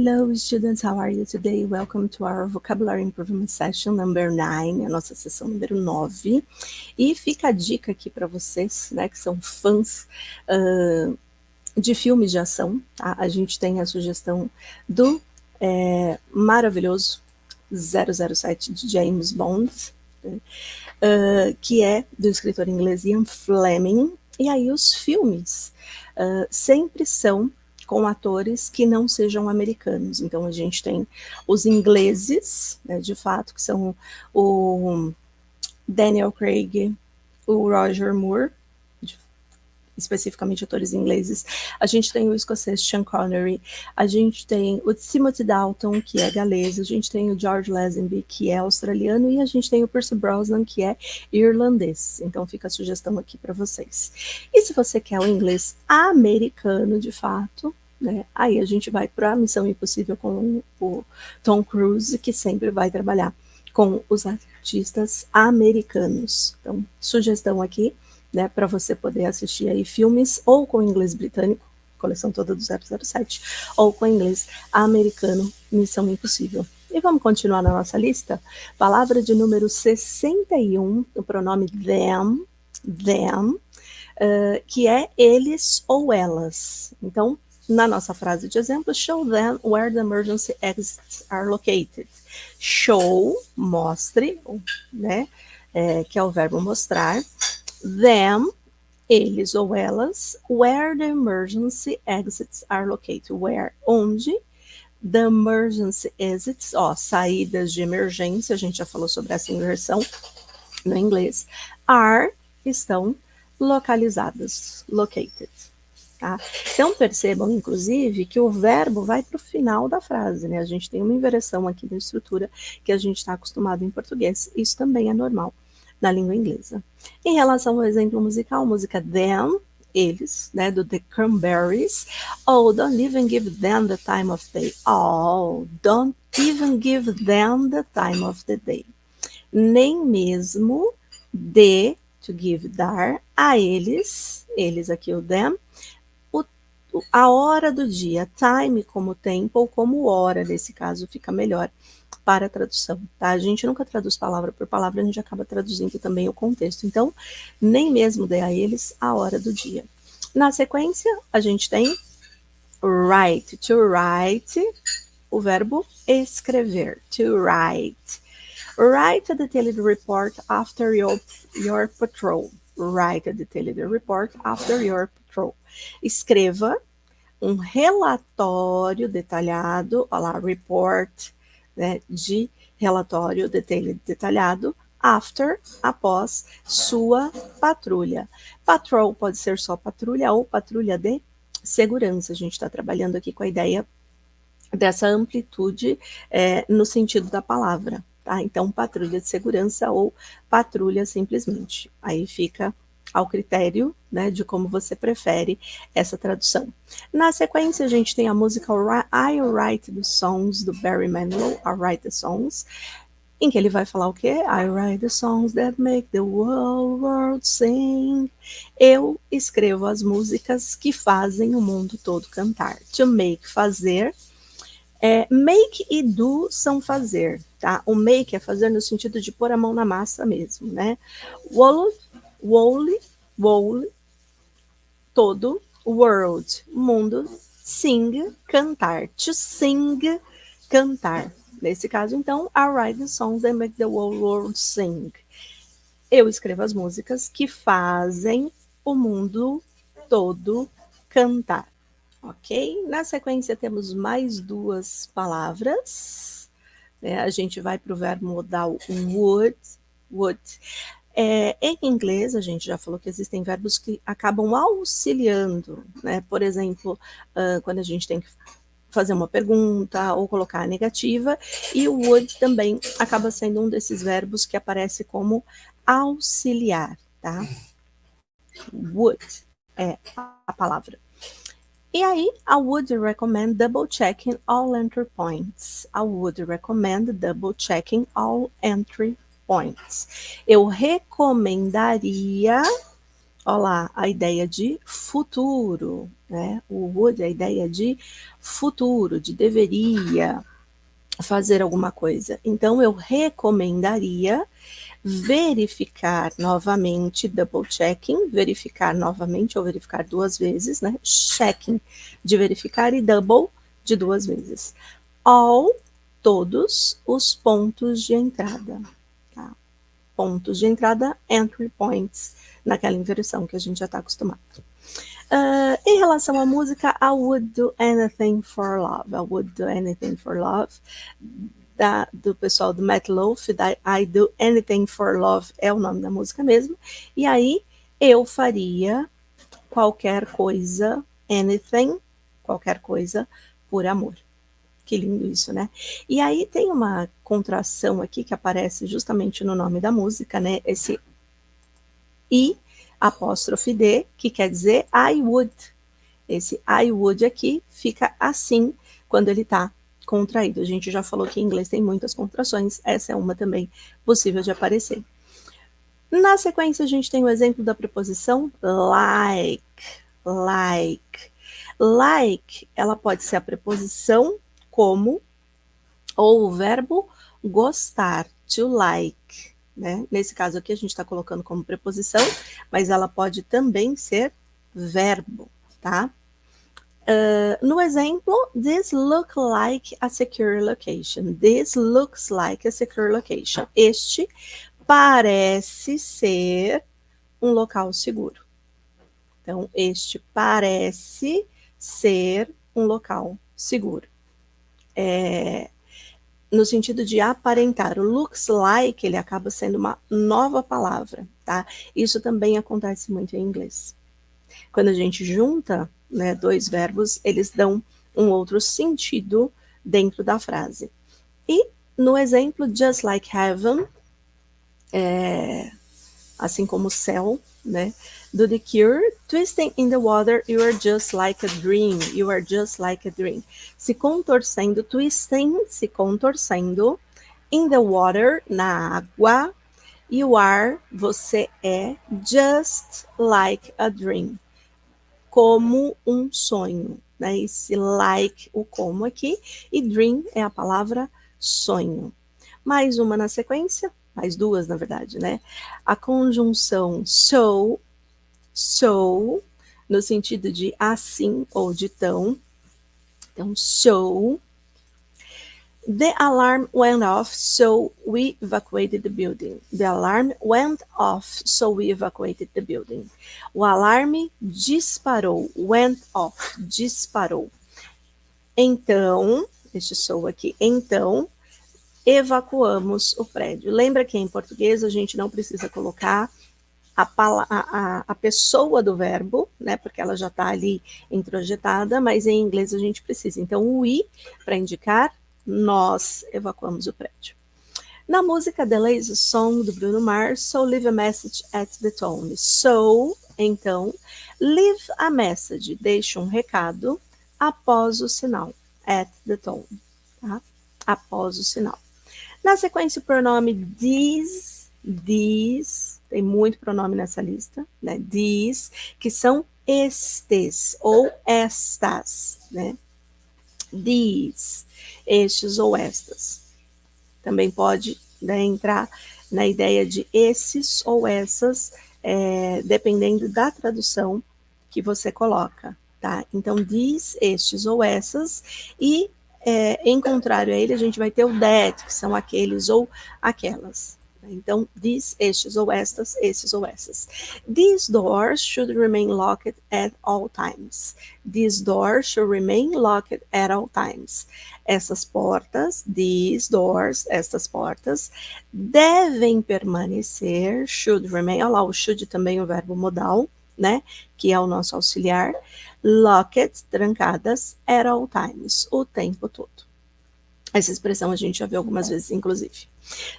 Hello, students. How are you today? Welcome to our Vocabulary Improvement Session number 9, a nossa sessão número 9. E fica a dica aqui para vocês, né, que são fãs de filmes de ação. Tá? A gente tem a sugestão do maravilhoso 007 de James Bond, que é do escritor inglês Ian Fleming. E aí os filmes sempre são com atores que não sejam americanos. Então, a gente tem os ingleses, né, de fato, que são o Daniel Craig, o Roger Moore, especificamente atores ingleses. A gente tem o escocês Sean Connery, a gente tem o Timothy Dalton, que é galês, a gente tem o George Lazenby, que é australiano, e a gente tem o Pierce Brosnan, que é irlandês. Então fica a sugestão aqui para vocês. E se você quer o inglês americano, de fato, né, aí a gente vai para a Missão Impossível com o Tom Cruise, que sempre vai trabalhar com os artistas americanos. Então, sugestão aqui, né, para você poder assistir aí filmes ou com inglês britânico, coleção toda do 007, ou com inglês americano, Missão Impossível. E vamos continuar na nossa lista? Palavra de número 61, o pronome them, que é eles ou elas. Então, na nossa frase de exemplo, show them where the emergency exits are located. Show, mostre, né, que é o verbo mostrar. Them, eles ou elas, where the emergency exits are located. Where, onde, the emergency exits, saídas de emergência, a gente já falou sobre essa inversão no inglês, are, estão localizadas, located. Tá? Então, percebam, inclusive, que o verbo vai para o final da frase, né? A gente tem uma inversão aqui da estrutura que a gente está acostumado em português. Isso também é normal na língua inglesa. Em relação ao exemplo musical, música Them, eles, né, do The Cranberries. Oh, don't even give them the time of day. Oh, don't even give them the time of the day. Nem mesmo dê, to give, dar, a eles aqui o them, a hora do dia, time como tempo ou como hora, nesse caso fica melhor para a tradução, tá? A gente nunca traduz palavra por palavra, a gente acaba traduzindo também o contexto. Então, nem mesmo dê a eles a hora do dia. Na sequência, a gente tem write, to write, o verbo escrever, to write. Write a detailed report after your patrol. Write a detailed report after your patrol. Escreva um relatório detalhado, olha lá, report, né, de relatório detalhado, after, após sua patrulha. Patrol pode ser só patrulha ou patrulha de segurança. A gente está trabalhando aqui com a ideia dessa amplitude no sentido da palavra. Tá? Então, patrulha de segurança ou patrulha simplesmente. Aí fica ao critério, né, de como você prefere essa tradução. Na sequência, a gente tem a música I Write the Songs, do Barry Manilow, I Write the Songs, em que ele vai falar o quê? I write the songs that make the whole world sing. Eu escrevo as músicas que fazem o mundo todo cantar. To make, fazer. Make e do são fazer, tá? O make é fazer no sentido de pôr a mão na massa mesmo, né? Whole, todo, world, mundo, sing, cantar. To sing, cantar. Nesse caso, então, I write the songs that make the whole world sing. Eu escrevo as músicas que fazem o mundo todo cantar. Ok? Na sequência, temos mais duas palavras. Né? A gente vai para o verbo modal would. Em inglês, a gente já falou que existem verbos que acabam auxiliando, né? Por exemplo, quando a gente tem que fazer uma pergunta ou colocar a negativa, e o would também acaba sendo um desses verbos que aparece como auxiliar, tá? Would é a palavra. E aí, I would recommend double checking all entry points. I would recommend double checking all entry points. Eu recomendaria Olha lá, a ideia de futuro, né? O would é a ideia de futuro, de deveria fazer alguma coisa. Então, eu recomendaria verificar novamente, double checking, verificar novamente ou verificar duas vezes, né? Checking de verificar e double de duas vezes. All, todos os pontos de entrada. Tá? Pontos de entrada, entry points, naquela inversão que a gente já está acostumado. Em relação à música, I would do anything for love. I would do anything for love. Do pessoal do Meat Loaf, da I do anything for love é o nome da música mesmo. E aí eu faria qualquer coisa, anything, qualquer coisa por amor. Que lindo isso, né? E aí tem uma contração aqui que aparece justamente no nome da música, né? Esse I apóstrofe D, que quer dizer I would. Esse I would aqui fica assim quando ele está contraído. A gente já falou que em inglês tem muitas contrações, essa é uma também possível de aparecer. Na sequência, a gente tem o exemplo da preposição like. Like. Like, ela pode ser a preposição como ou o verbo gostar, to like. Né? Nesse caso aqui, a gente está colocando como preposição, mas ela pode também ser verbo, tá? No exemplo, this looks like a secure location. This looks like a secure location. Este parece ser um local seguro. Então, este parece ser um local seguro. No sentido de aparentar. O looks like, ele acaba sendo uma nova palavra, tá? Isso também acontece muito em inglês. Quando a gente junta, né, dois verbos, eles dão um outro sentido dentro da frase. E no exemplo, just like heaven, assim como céu, né? Do The Cure, twisting in the water, you are just like a dream, you are just like a dream. Se contorcendo, twisting, se contorcendo, in the water, na água, you are, você é, just like a dream, como um sonho, né? Esse like, o como aqui, e dream é a palavra sonho. Mais uma na sequência, mais duas na verdade, né? A conjunção so, no sentido de assim ou de tão. Então, so. The alarm went off, so we evacuated the building. The alarm went off, so we evacuated the building. O alarme disparou, went off, disparou. Então, este so aqui, então, evacuamos o prédio. Lembra que em português a gente não precisa colocar a pessoa do verbo, né, porque ela já está ali introjetada, mas em inglês a gente precisa. Então, o we, para indicar, nós evacuamos o prédio. Na música The Lazy Song, do Bruno Mars, So Leave a Message at the Tone. So, então, leave a message, deixa um recado após o sinal, at the tone, tá? Após o sinal. Na sequência, o pronome these, tem muito pronome nessa lista, né? These, que são estes ou estas, né? These, estes ou estas. Também pode, né, entrar na ideia de esses ou essas, dependendo da tradução que você coloca, tá? Então, these, estes ou essas, e em contrário a ele, a gente vai ter o that, que são aqueles ou aquelas. Então, these, estes ou estas, esses ou essas. These doors should remain locked at all times. These doors should remain locked at all times. Essas portas, these doors, estas portas, devem permanecer, should remain, olha lá, o should também é o verbo modal, né, que é o nosso auxiliar, locked, trancadas, at all times, o tempo todo. Essa expressão a gente já viu algumas vezes, inclusive.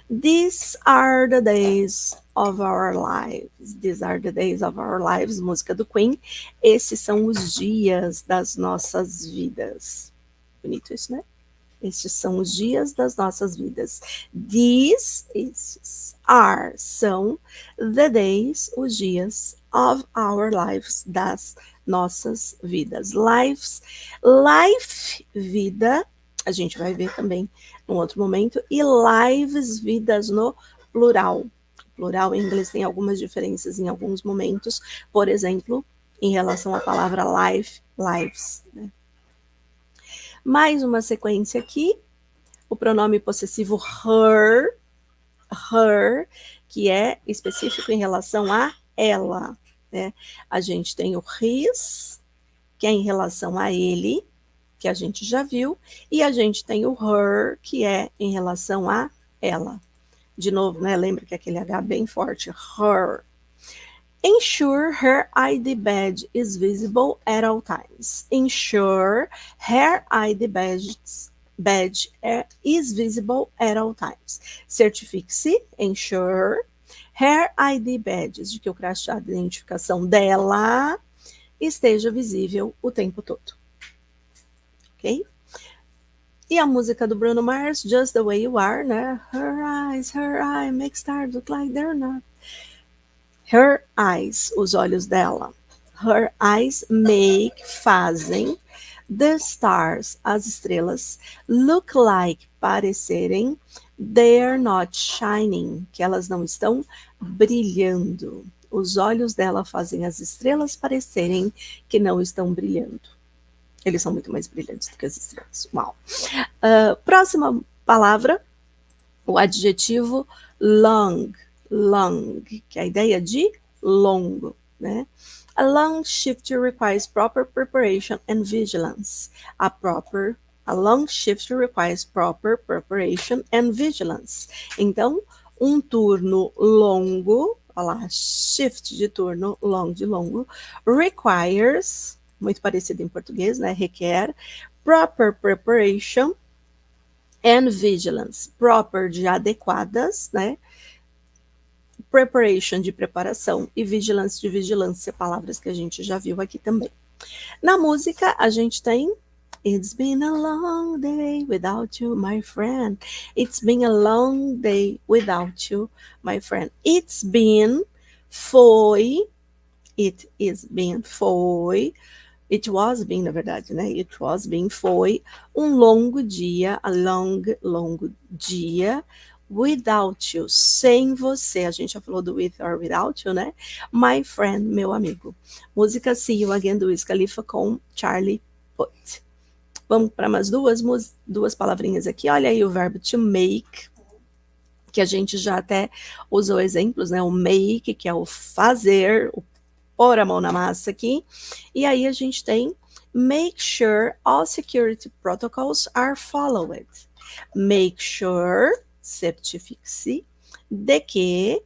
These are the days of our lives. These are the days of our lives, música do Queen. Esses são os dias das nossas vidas. Bonito isso, né? Estes são os dias das nossas vidas. These, estes, are, são, the days, os dias of our lives, das nossas vidas. Lives, life, vida, a gente vai ver também num outro momento, e lives, vidas no plural. Plural em inglês tem algumas diferenças em alguns momentos, por exemplo, em relação à palavra life, lives. Né? Mais uma sequência aqui, o pronome possessivo her, her, que é específico em relação a ela. Né? A gente tem o his, que é em relação a ele, que a gente já viu, e a gente tem o her, que é em relação a ela. De novo, né? Lembra que aquele H bem forte, her. Ensure her ID badge is visible at all times. Ensure her ID badge is visible at all times. Certifique-se, ensure her ID badges, de que o crachá de identificação dela esteja visível o tempo todo. Ok? E a música do Bruno Mars, Just the Way You Are, né? Her eye make stars look like they're not. Her eyes, os olhos dela. Her eyes make, fazem, the stars, as estrelas, look like, parecerem, they're not shining, que elas não estão brilhando. Os olhos dela fazem as estrelas parecerem que não estão brilhando. Eles são muito mais brilhantes do que as estrelas. Uau. Próxima palavra, o adjetivo long. Long, que é a ideia de longo. Né? A long shift requires proper preparation and vigilance. A long shift requires proper preparation and vigilance. Então, um turno longo, olha lá, shift de turno, long de longo, requires, muito parecido em português, né? Requer proper preparation and vigilance. Proper de adequadas, né? Preparation de preparação e vigilance de vigilância, palavras que a gente já viu aqui também. Na música, a gente tem It's been a long day without you, my friend. It's been a long day without you, my friend. It's been, foi, it is been, foi, it was been, na verdade, né? It was been, foi um longo dia, a longo dia, without you, sem você. A gente já falou do with or without you, né? My friend, meu amigo. Música See You Again do Wiz Khalifa com Charlie Puth. Vamos para mais duas palavrinhas aqui. Olha aí o verbo to make, que a gente já até usou exemplos, né? O make, que é o fazer, o pôr a mão na massa aqui. E aí a gente tem make sure all security protocols are followed. Make sure, certifique-se, de que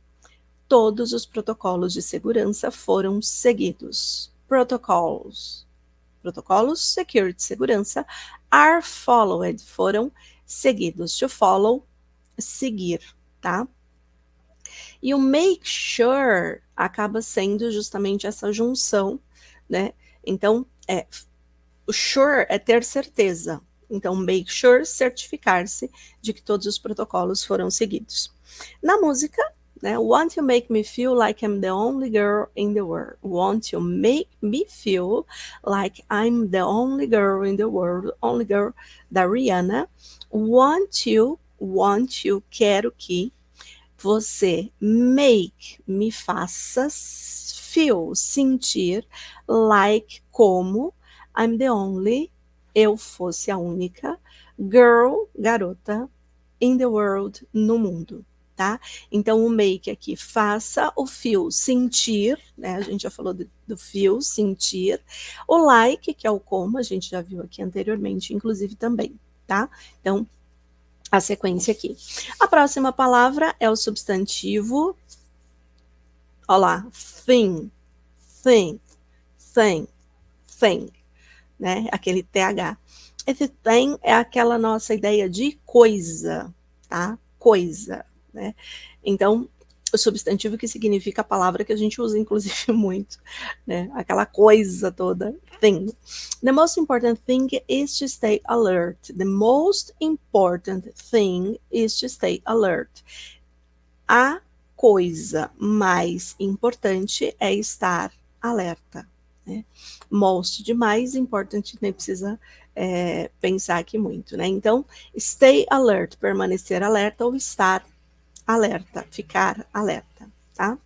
todos os protocolos de segurança foram seguidos. Protocolos, security, segurança, are followed, foram seguidos. To follow, seguir, tá? E o make sure acaba sendo justamente essa junção, né? Então, o sure é ter certeza. Então, make sure, certificar-se de que todos os protocolos foram seguidos. Na música, né? Want you make me feel like I'm the only girl in the world. Want you make me feel like I'm the only girl in the world. Only girl, da Rihanna. Want you, quero que você make, me faça feel, sentir, like, como I'm the only, eu fosse a única, girl, garota, in the world, no mundo, tá? Então, o make aqui, faça o feel, sentir, né? A gente já falou do feel, sentir. O like, que é o como, a gente já viu aqui anteriormente, inclusive também, tá? Então, a sequência aqui. A próxima palavra é o substantivo, olha lá, thing, né? Aquele TH. Esse thing é aquela nossa ideia de coisa, tá? Coisa, né? Então, o substantivo que significa a palavra que a gente usa, inclusive, muito, né? Aquela coisa toda, thing. The most important thing is to stay alert. The most important thing is to stay alert. A coisa mais importante é estar alerta. Né? Most demais, important, nem precisa pensar aqui muito. Né? Então, stay alert, permanecer alerta ou estar alerta, ficar alerta, tá?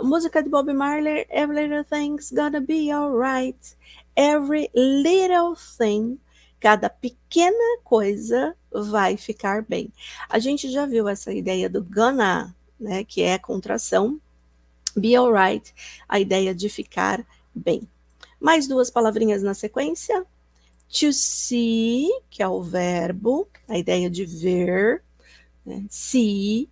Música de Bob Marley, Every Little Thing's Gonna Be Alright. Every little thing, cada pequena coisa vai ficar bem. A gente já viu essa ideia do gonna, né, que é a contração, be alright, a ideia de ficar bem. Mais duas palavrinhas na sequência. To see, que é o verbo, a ideia de ver, né? See.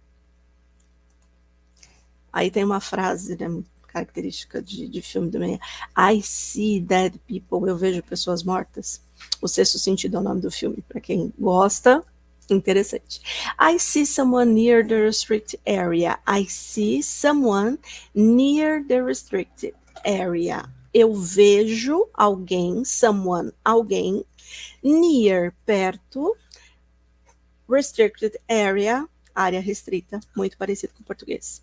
Aí tem uma frase, né, característica de filme também. I see dead people. Eu vejo pessoas mortas. O Sexto Sentido é o nome do filme. Para quem gosta, interessante. I see someone near the restricted area. I see someone near the restricted area. Eu vejo alguém, someone, alguém, near, perto, restricted area, área restrita, muito parecido com o português.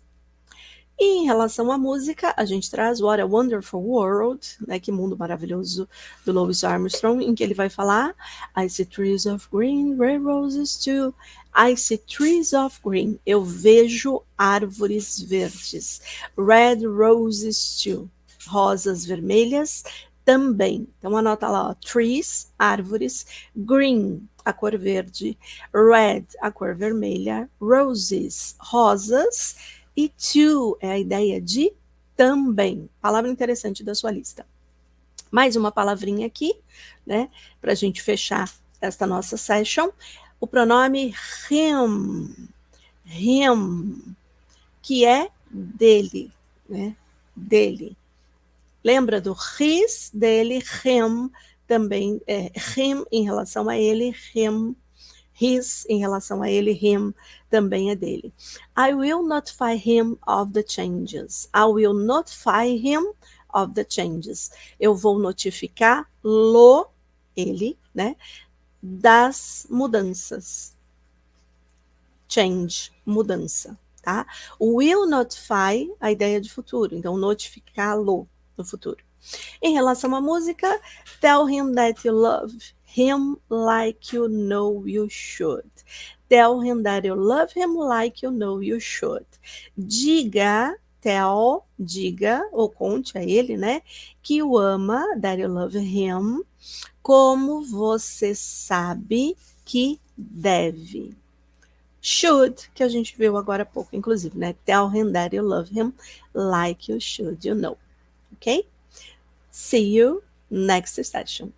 E em relação à música, a gente traz What a Wonderful World, né, que mundo maravilhoso, do Louis Armstrong, em que ele vai falar I see trees of green, red roses too. I see trees of green. Eu vejo árvores verdes. Red roses too. Rosas vermelhas também. Então anota lá, ó, trees, árvores, green, a cor verde, red, a cor vermelha, roses, rosas, e to é a ideia de também. Palavra interessante da sua lista. Mais uma palavrinha aqui, né? Para a gente fechar esta nossa session. O pronome him. Him. Que é dele, né? Dele. Lembra do his, dele, him, também, him em relação a ele, him, his em relação a ele, him também é dele. I will notify him of the changes. I will notify him of the changes. Eu vou notificá-lo, ele, né, das mudanças. Change, mudança, tá? Will notify, a ideia de futuro, então notificá-lo no futuro. Em relação à música, tell him that you love him like you know you should. Tell him that you love him like you know you should. Diga, tell, diga, ou conte a ele, né, que o ama, that you love him, como você sabe que deve. Should, que a gente viu agora há pouco, inclusive, né? Tell him that you love him like you should, you know. Ok? See you next session.